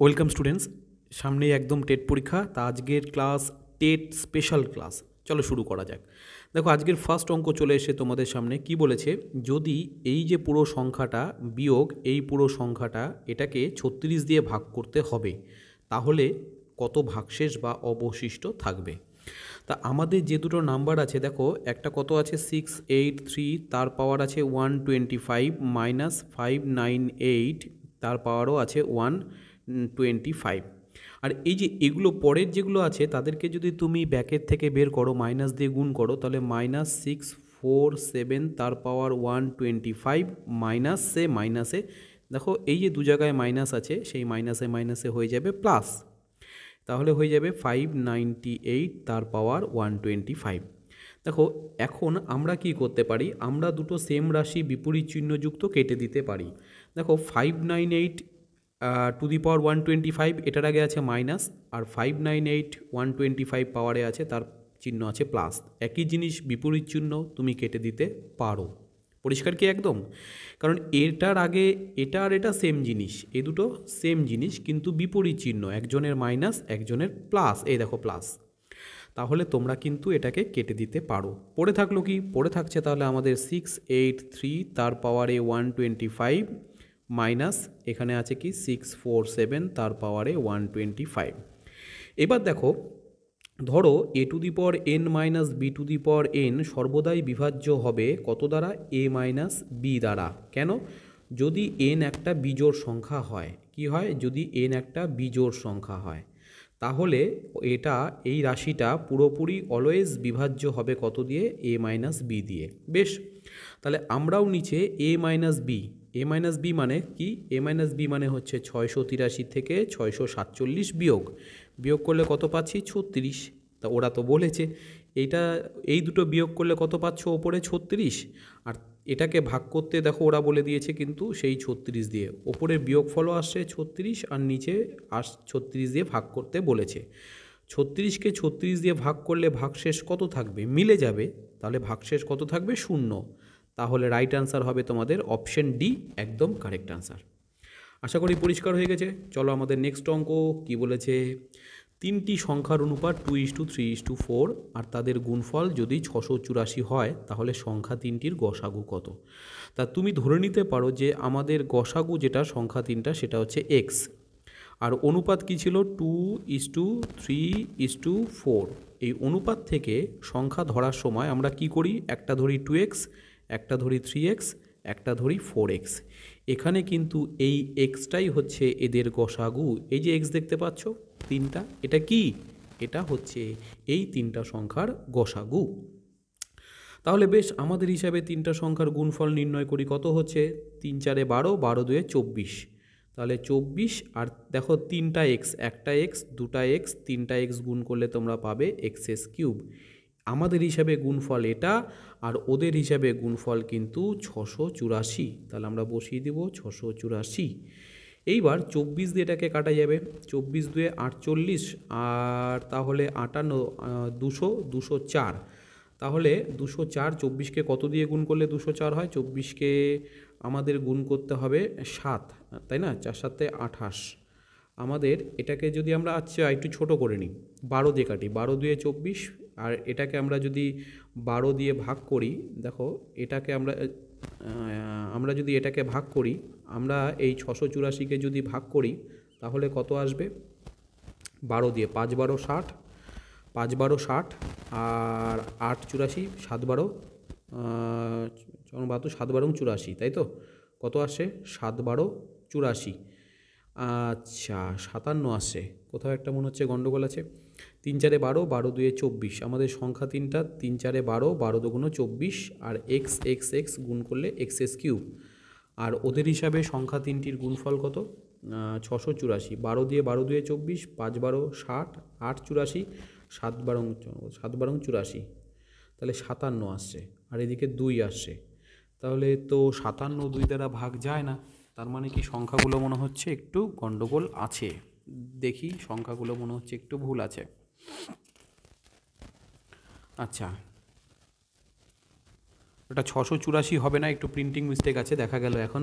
Welcome students, সামনেই একদম TET পরীক্ষা। তা আজকের ক্লাস টেট স্পেশাল ক্লাস। চলো শুরু করা যাক। দেখো, আজকের ফার্স্ট অঙ্ক চলে এসে তোমাদের সামনে কি বলেছে, যদি এই যে পুরো সংখ্যাটা বিয়োগ এই পুরো সংখ্যাটা এটাকে 36 দিয়ে ভাগ করতে হবে, তাহলে কত ভাগশেষ বা অবশিষ্ট থাকবে। তা আমাদের যে দুটো নাম্বার আছে, দেখো একটা কত আছে 683, তার পাওয়ার আছে 125, মাইনাস 598, তার পাওয়ারও আছে 125। আর এই যে এগুলো পরের যেগুলো আছে তাদেরকে যদি তুমি ব্যাকের থেকে বের করো, মাইনাস দিয়ে গুণ করো, তাহলে -647, তার পাওয়ার 125, মাইনাসে মাইনাসে দেখো এই যে দু জায়গায় মাইনাস আছে, সেই মাইনাসে মাইনাসে হয়ে যাবে প্লাস, তাহলে হয়ে যাবে 598, তার পাওয়ার 125। দেখো এখন আমরা কি করতে পারি, আমরা দুটো সেম রাশি বিপরীত চিহ্নযুক্ত কেটে দিতে পারি। দেখো 598 টু দি পাওয়ার 125, এটার আগে আছে মাইনাস, আর 598 125 পাওয়ারে আছে, তার চিহ্ন আছে প্লাস। একই জিনিস বিপরীত চিহ্ন তুমি কেটে দিতে পারো। পরিষ্কার কি একদম? কারণ এটার আগে এটা আর এটা সেম জিনিস, এই দুটো সেম জিনিস কিন্তু বিপরীত চিহ্ন, একজনের মাইনাস একজনের প্লাস, এই দেখো প্লাস। তাহলে তোমরা কিন্তু এটাকে কেটে দিতে পারো। পড়ে থাকলো কি? পড়ে থাকছে তাহলে আমাদের 683, তার পাওয়ারে 125, মাইনাস এখানে আছে কি 647, তার পাওয়ারে 125। এবার দেখো, ধরো A to the power N minus B to the power N সর্বদাই বিভাজ্য হবে কত দ্বারা? এ মাইনাস বি দ্বারা। কেন? যদি এন একটা বিজোড় সংখ্যা হয়। কি হয়? যদি এন একটা বিজোড় সংখ্যা হয়, তাহলে এটা এই রাশিটা পুরোপুরি অলওয়েজ বিভাজ্য হবে কত দিয়ে? এ মাইনাস বি দিয়ে। বেশ, তাহলে আমরাও নিচে এ মাইনাস বি, এ মাইনাস বি মানে কি? এ মাইনাস বি মানে হচ্ছে 683 থেকে 647 বিয়োগ, বিয়োগ করলে কত পাচ্ছি? 36। তা ওরা তো বলেছে এইটা, এই দুটো বিয়োগ করলে কত পাচ্ছ? ওপরে 36, আর এটাকে ভাগ করতে দেখো ওরা বলে দিয়েছে কিন্তু সেই 36 দিয়ে, ওপরের বিয়োগফলও আসছে 36, আর নিচে 36 দিয়ে ভাগ করতে বলেছে। 36কে 36 দিয়ে ভাগ করলে ভাগশেষ কত থাকবে? মিলে যাবে, তাহলে ভাগশেষ কত থাকবে? 0। তাহলে রাইট অ্যান্সার হবে তোমাদের অপশন ডি, একদম কারেক্ট অ্যান্সার। আশা করি পরিষ্কার হয়ে গেছে। চলো আমাদের নেক্সট অঙ্ক কি বলেছে। তিনটি সংখ্যার অনুপাত 2:3:4, আর তাদের গুণফল যদি 684 হয়, তাহলে সংখ্যা তিনটির গসাগু কত? তা তুমি ধরে নিতে পারো যে আমাদের গসাগু যেটা সংখ্যা তিনটা সেটা হচ্ছে এক্স, আর অনুপাত কি ছিল? 2:3:4। এই অনুপাত থেকে সংখ্যা ধরার সময় আমরা কি করি? একটা ধরি 2x, একটা ধরি 3x, একটা ধরি 4x। এখানে কিন্তু এই এক্সটাই হচ্ছে এদের গসাগু। এই যে এক্স দেখতে পাচ্ছ তিনটা, এটা কি? এটা হচ্ছে এই তিনটা সংখ্যার গসাগু। তাহলে বেশ, আমাদের হিসাবে তিনটা সংখ্যার গুণফল নির্ণয় করি। কত হচ্ছে? 3 4 12, 12 2 24। তাহলে 24, আর দেখো তিনটা এক্স, একটা এক্স, দুটা এক্স, তিনটা এক্স গুণ করলে তোমরা পাবে এক্স কিউব। আমাদের হিসাবে গুণফল এটা, আর ওদের হিসাবে গুণফল কিন্তু 684। তাহলে আমরা বসিয়ে দেব 684। এইবার 24 দিয়ে এটাকে কাটা যাবে, 24 2 48, আর তাহলে 58, 200, 204। তাহলে 204, 24কে কত দিয়ে গুণ করলে 204 হয়? 24কে আমাদের গুণ করতে হবে 7, তাই না? 4 7 28। আমাদের এটাকে যদি আমরা আচ্ছা একটু ছোট করে নিই, 12 দিয়ে কাটি, 12 2 24, আর এটাকে আমরা যদি 12 দিয়ে ভাগ করি, দেখো এটাকে আমরা যদি এটাকে ভাগ করি, আমরা এই 684কে যদি ভাগ করি, তাহলে কত আসবে? 12 দিয়ে 5 12 60, 5 12 60, আর 8 84, 7 12 7 12 84, তাই তো? কত আসে? 7 12 84। আচ্ছা 57 আসে, কোথাও একটা মনে হচ্ছে গন্ডগোল আছে। 3 4 12, 12 2 24। আমাদের সংখ্যা তিনটা, 3 4 12, 12 2 24, আর এক্স এক্স এক্স গুণ করলে এক্স কিউব। আর ওদের হিসাবে সংখ্যা তিনটির গুণফল কত? 684। 12 দিয়ে 12 2 24, 5 12 60, 8 84, 7 12 84। তাহলে 57 আসছে, আর এদিকে 2 আসছে। তাহলে তো 57 2 দ্বারা ভাগ যায় না, তার মানে কি সংখ্যাগুলো মনে হচ্ছে একটু গন্ডগোল আছে। দেখি, সংখ্যাগুলো মনে হচ্ছে একটু ভুল আছে। আচ্ছা ওটা 684 হবে না, একটু প্রিন্টিং মিস্টেক আছে, দেখা গেল এখন।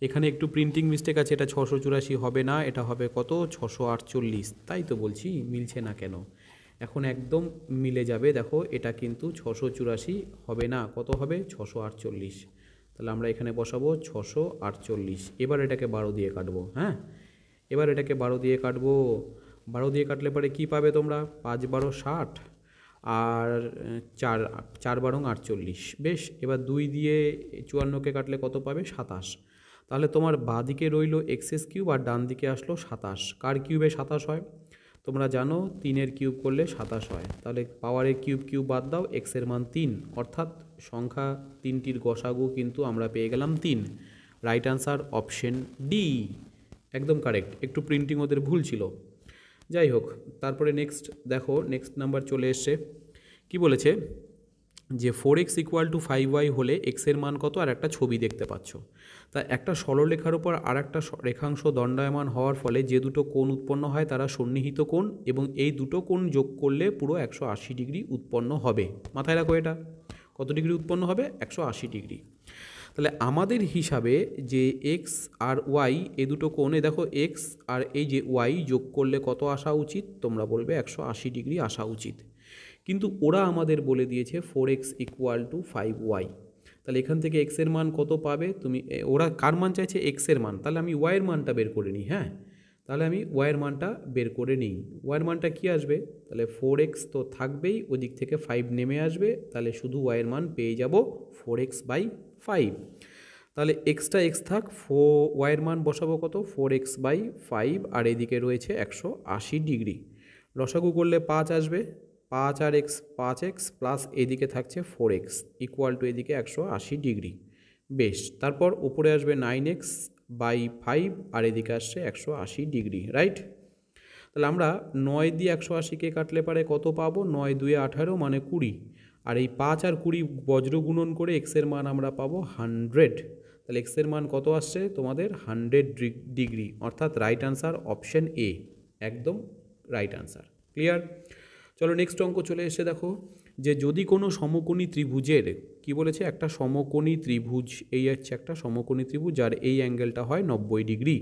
এখানে একটু প্রিন্টিং মিস্টেক আছে, এটা 684 হবে না, এটা হবে কত 648। তাই তো বলছি মিলছে না কেন, এখন একদম মিলে যাবে। দেখো এটা কিন্তু 684 হবে না, কত হবে 648। তাহলে আমরা এখানে বসাবো 648। এবার এটাকে 12 দিয়ে কাটবো। হ্যাঁ, এবার এটাকে 12 দিয়ে কাটবো। 12 দিয়ে কাটলে পরে কী পাবে তোমরা, 5 12 60 আর 4 12 48। বেশ, এবার 2 দিয়ে 54কে কাটলে কত পাবে 27। তাহলে তোমার বাঁদিকে রইল এক্সএস কিউব আর ডান দিকে আসলো 27। কার কিউবে 27 হয় তোমরা জানো, 3-এর কিউব করলে 27 হয়। তাহলে পাওয়ারের কিউব কিউব বাদ দাও, এক্সের মান 3, অর্থাৎ সংখ্যা 3টির গসাগু কিন্তু আমরা পেয়ে গেলাম 3। রাইট আনসার অপশন ডি, একদম কারেক্ট। একটু প্রিন্টিং ওদের ভুল ছিল, যাই হোক। তারপরে নেক্সট দেখো, নেক্সট নাম্বার চলে এসছে। কি বলেছে যে 4x = 5y হলে এক্সের মান কত, আর একটা ছবি দেখতে পাচ্ছ। তা একটা সরলরেখার উপর আর একটা রেখাংশ দণ্ডায়মান হওয়ার ফলে যে দুটো কোণ উৎপন্ন হয় তারা সন্নিহিত কোণ, এবং এই দুটো কোণ যোগ করলে পুরো 180 ডিগ্রি উৎপন্ন হবে। মাথায় রাখো এটা কত ডিগ্রি উৎপন্ন হবে, 180 ডিগ্রি। তাহলে আমাদের হিসাবে যে এক্স আর ওয়াই এই দুটো কোণে দেখো, এক্স আর এই যে ওয়াই যোগ করলে কত আসা উচিত, তোমরা বলবে 180 ডিগ্রি আসা উচিত। কিন্তু ওরা আমাদের বলে দিয়েছে 4x = 5y। তাহলে এখান থেকে এক্সের মান কত পাবে তুমি, ওরা কার মান চাইছে, এক্সের মান। তাহলে আমি ওয়াইয়ের মানটা বের করে নিই। হ্যাঁ, তাহলে আমি ওয়াইয়ের মানটা বের করে নিই। ওয়াইয়ের মানটা কি আসবে, তাহলে 4x তো থাকবেই, ওই দিক থেকে 5 নেমে আসবে, তাহলে শুধু ওয়াইয়ের মান পেয়ে যাব 4x/5। তাহলে এক্সটা এক্স থাক, ওয়াইয়ের মান বসাবো কত, 4x/5, আর এদিকে রয়েছে 180 ডিগ্রি। লসাগু করলে 5 আসবে, 5 আর এক্স 5x প্লাস এদিকে থাকছে 4x = এদিকে 180 ডিগ্রি। বেশ, তারপর উপরে আসবে 9x/5 আর এদিকে আসছে 180 ডিগ্রি। রাইট, তাহলে আমরা 9 দিয়ে 180কে কাটলে পারে কত পাবো, 9 2 18 মানে 20, আর এই 5 আর 20 বজ্র গুণন করে এক্সের মান আমরা পাবো 100। তাহলে এক্সের মান কত আসছে তোমাদের 100 ডিগ্রি, অর্থাৎ রাইট আনসার অপশন এ, একদম রাইট আনসার। ক্লিয়ার? চলো নেক্সট অঙ্ক চলে এসে দেখো, যে যদি কোনো সমকোণী ত্রিভুজের, কি বলেছে, একটা সমকোণী ত্রিভুজ, এই হচ্ছে একটা সমকোণী ত্রিভুজ যার এই অ্যাঙ্গেলটা হয় 90 ডিগ্রি।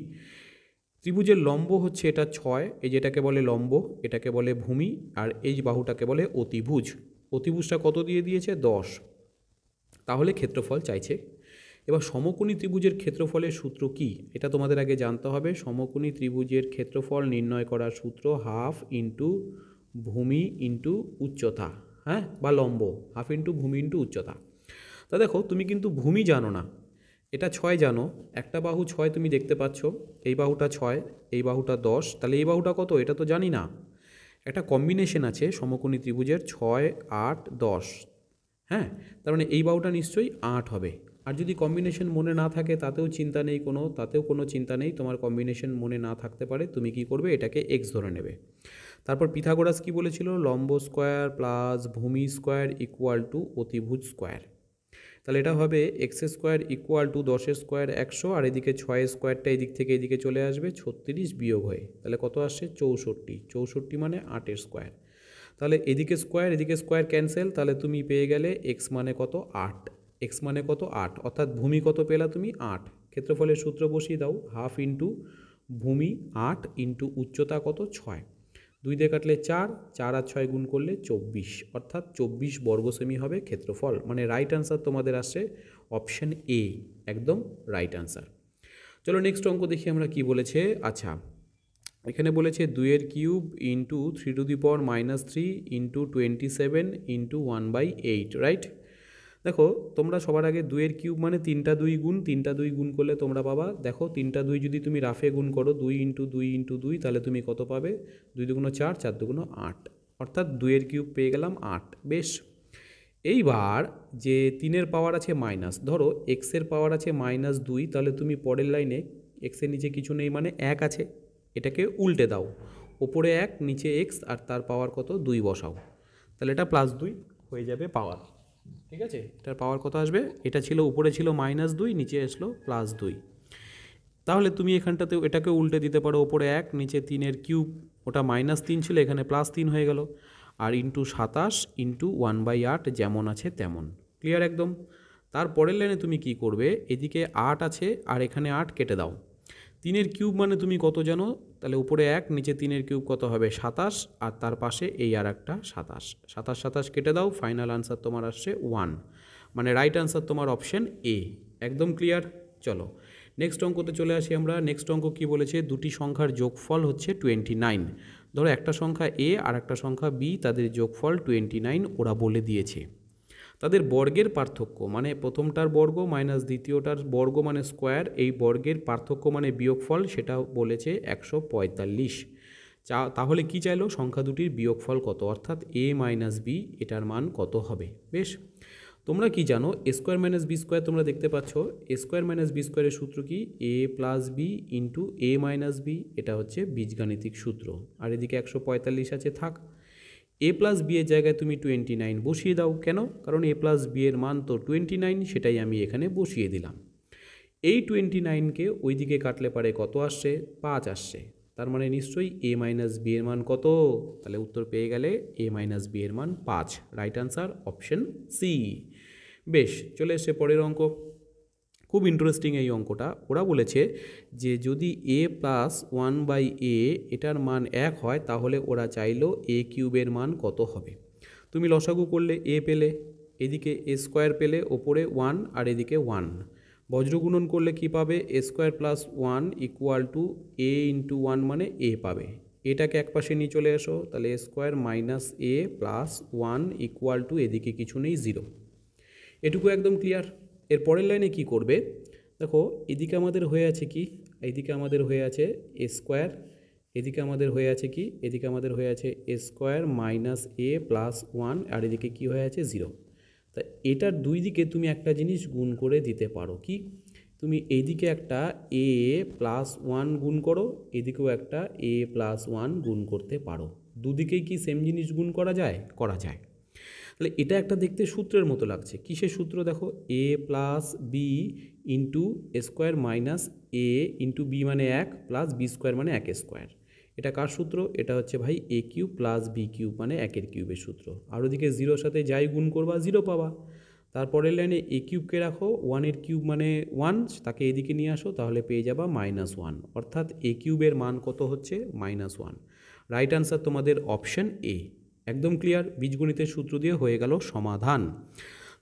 ত্রিভুজের লম্ব হচ্ছে এটা 6, এই যেটাকে বলে লম্ব, এটাকে বলে ভূমি, আর এই বাহুটাকে বলে অতিভুজ। অতিভুজটা কত দিয়ে দিয়েছে, 10। তাহলে ক্ষেত্রফল চাইছে। এবার সমকোণী ত্রিভুজের ক্ষেত্রফলের সূত্র কি, এটা তোমাদের আগে জানতে হবে। সমকোণী ত্রিভুজের ক্ষেত্রফল নির্ণয় করার সূত্র 1/2 ভূমি ইন্টু উচ্চতা, হ্যাঁ, বা লম্ব, 1/2 ভূমি ইন্টু উচ্চতা। তা দেখো তুমি কিন্তু ভূমি জানো না, এটা 6 জানো, একটা বাহু 6 তুমি দেখতে পাচ্ছ, এই বাহুটা 6, এই বাহুটা 10, তাহলে এই বাহুটা কত এটা তো জানি না। একটা কম্বিনেশন আছে সমকোণী ত্রিভুজের 6 8 10, হ্যাঁ, তার মানে এই বাহুটা নিশ্চয়ই 8 হবে। আর যদি কম্বিনেশন মনে না থাকে তাতেও চিন্তা নেই, তাতেও কোনো চিন্তা নেই, তোমার কম্বিনেশন মনে না থাকতে পারে, তুমি কি করবে, এটাকে এক্স ধরে নেবে। তারপর পিথাগোরাস কি বলেছিল, লম্ব স্কোয়ার প্লাস ভূমি স্কোয়ার = অতিভুজ স্কোয়ার। তাহলে এটা হবে x² = 10 স্কোয়ার 100, আর এদিকে 6 স্কোয়ারটা এদিক থেকে এদিকে চলে আসবে 36 বিয়োগ হয়ে, তাহলে কত আসছে 64। 64 মানে 8 স্কোয়ার। তাহলে এদিকে স্কোয়ার এদিকে স্কোয়ার ক্যান্সেল, তাহলে তুমি পেয়ে গেলে x মানে কত 8, x মানে কত 8, অর্থাৎ ভূমি কত পেলা তুমি 8। ক্ষেত্রফলের সূত্র বসিয়ে দাও, 1/2 ভূমি 8 ইন্টু উচ্চতা কত 6, 2 দিয়ে কাটলে 4, 4 আর 6 গুণ করলে 24, অর্থাৎ 24 বর্গ সেমি হবে ক্ষেত্রফল। মানে রাইট আনসার তোমাদের আসছে অপশন এ, একদম রাইট আনসার। চলো নেক্সট অঙ্ক দেখি আমরা কি বলেছে। আচ্ছা, এখানে বলেছে 2 cube into 3⁻³ into 27 into 1/8। Right, দেখো তোমরা সবার আগে 2 কিউব মানে 3টা 2 গুণ, 3টা 2 গুণ করলে তোমরা পাবা, দেখো 3টা 2 যদি তুমি রাফে গুণ করো 2 ইন্টু 2 ইন্টু 2, তাহলে তুমি কত পাবে, 2 2 4, 4 2 8, অর্থাৎ 2 কিউব পেয়ে গেলাম 8। বেশ, এইবার যে 3-এর পাওয়ার আছে মাইনাস, ধরো এক্সের পাওয়ার আছে -2, তাহলে তুমি পরের লাইনে এক্সের নিচে কিছু নেই মানে 1 আছে, এটাকে উল্টে দাও, ওপরে 1 নিচে এক্স আর তার পাওয়ার কত 2 বসাও, তাহলে এটা +2 হয়ে যাবে পাওয়ার। ঠিক আছে, এটার পাওয়ার কত আসবে, এটা ছিল উপরে ছিল -2, নিচে আসলো +2। তাহলে তুমি এখানটাতেও এটাকে উল্টে দিতে পারো, ওপরে 1 নিচে 3-এর কিউব, ওটা -3 ছিল এখানে +3 হয়ে গেল, আর ইন্টু 27 ইন্টু 1/8 যেমন আছে তেমন। ক্লিয়ার একদম। তারপরের লাইনে তুমি কি করবে, এদিকে 8 আছে আর এখানে 8 কেটে দাও। 3 কিউব মানে তুমি কত জানো, তাহলে উপরে 1 নিচে 3 কিউব কত হবে 27, আর তার পাশে এই আর একটা 27, 27 27 কেটে দাও, ফাইনাল আনসার তোমার আসছে 1, মানে রাইট আনসার তোমার অপশন এ। একদম ক্লিয়ার। চলো নেক্সট অঙ্কতে চলে আসি আমরা। নেক্সট অঙ্ক কি বলেছে, দুটি সংখ্যার যোগফল হচ্ছে 29। ধরো একটা সংখ্যা এ আর একটা সংখ্যা বি, তাদের যোগফল 29 ওরা বলে দিয়েছে। তাদের বর্গের পার্থক্য মানে প্রথমটার বর্গ মাইনাস দ্বিতীয়টার বর্গ মানে স্কোয়ার, এই বর্গের পার্থক্য মানে বিয়োগফল, সেটা বলেছে 145। তাহলে কি চাইলো, সংখ্যা দুটির বিয়োগফল কত, অর্থাৎ এ মাইনাস বি এটার মান কত হবে। বেশ, তোমরা কি জানো এ স্কোয়ার মাইনাস বি স্কোয়ার, তোমরা দেখতে পাচ্ছ এ স্কোয়ার মাইনাস বি স্কোয়ারের সূত্র কি, এ প্লাস বি ইন্টু এ মাইনাস বি, এটা হচ্ছে বীজগাণিতিক সূত্র। আর এদিকে 145 আছে, থাক। এ প্লাস বি এর জায়গায় তুমি 29 বসিয়ে দাও। কেন, কারণ এ প্লাস বি এর মান তো 29, সেটাই আমি এখানে বসিয়ে দিলাম। এই 29কে ওই দিকে কাটলে পারে কত আসছে, 5 আসছে। তার মানে নিশ্চয়ই এ মাইনাস বি এর মান কত, তাহলে উত্তর পেয়ে গেলে এ মাইনাস বি এর মান 5, রাইট আনসার অপশন সি। বেশ, চলে এসছে পরের অঙ্ক। খুব ইন্টারেস্টিং এই অঙ্কটা। ওরা বলেছে যে যদি এ প্লাস 1/a এটার মান 1 হয়, তাহলে ওরা চাইলো এ কিউবের মান কত হবে। তুমি লসাগু করলে এ পেলে, এদিকে এ স্কোয়ার পেলে, ওপরে 1 আর এদিকে 1, বজ্রগুণন করলে কি পাবে, A square plus 1 equal to A into 1 মানে এ পাবে। এটাকে এক পাশে নিয়ে চলে এসো, তাহলে A square minus A plus 1 equal to এদিকে কিছু নেই 0। এটুকু একদম ক্লিয়ার। এর পরের লাইনে কি করবে, দেখো এদিকে আমাদের হয়ে আছে কি, এইদিকে আমাদের হয়ে আছে এ স্কোয়ার, এদিকে আমাদের হয়ে আছে কি, এদিকে আমাদের হয়ে আছে এ স্কোয়ার মাইনাস এ প্লাস 1, আর এদিকে কি হয়ে আছে 0। তা এটার দুই দিকে তুমি একটা জিনিস গুণ করে দিতে পারো, কি, তুমি এইদিকে একটা এ প্লাস 1 গুণ করো, এদিকেও একটা এ প্লাস 1 গুণ করতে পারো। দুদিকেই কি সেম জিনিস গুণ করা যায়, করা যায়। তাহলে এটা একটা দেখতে সূত্রের মতো লাগছে। কিসের সূত্র, দেখো A plus B into square minus A into B মানে 1 প্লাস বি স্কোয়ার মানে 1 স্কোয়ার। এটা কার সূত্র, এটা হচ্ছে ভাই এ কিউব প্লাস বি কিউব মানে 1 কিউবের সূত্র। আর ওদিকে 0 সাথে যাই গুণ করবা 0 পাবা। তারপরের লাইনে এ কিউবকে রাখো, 1 কিউব মানে 1, তাকে এদিকে নিয়ে আসো, তাহলে পেয়ে যাবা -1, অর্থাৎ এ কিউবের মান কত হচ্ছে -1। রাইট আনসার তোমাদের অপশন এ। একদম ক্লিয়ার, বীজগণিতের সূত্র দিয়ে হয়ে গেল সমাধান।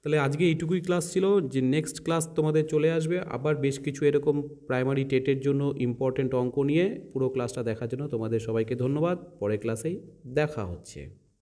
তাহলে আজকে এইটুকুই ক্লাস ছিল, যে নেক্সট ক্লাস তোমাদের চলে আসবে আবার বেশ কিছু এরকম প্রাইমারি টেটের জন্য ইম্পর্টেন্ট অঙ্ক নিয়ে। পুরো ক্লাসটা দেখার জন্য তোমাদের সবাইকে ধন্যবাদ। পরের ক্লাসেই দেখা হচ্ছে।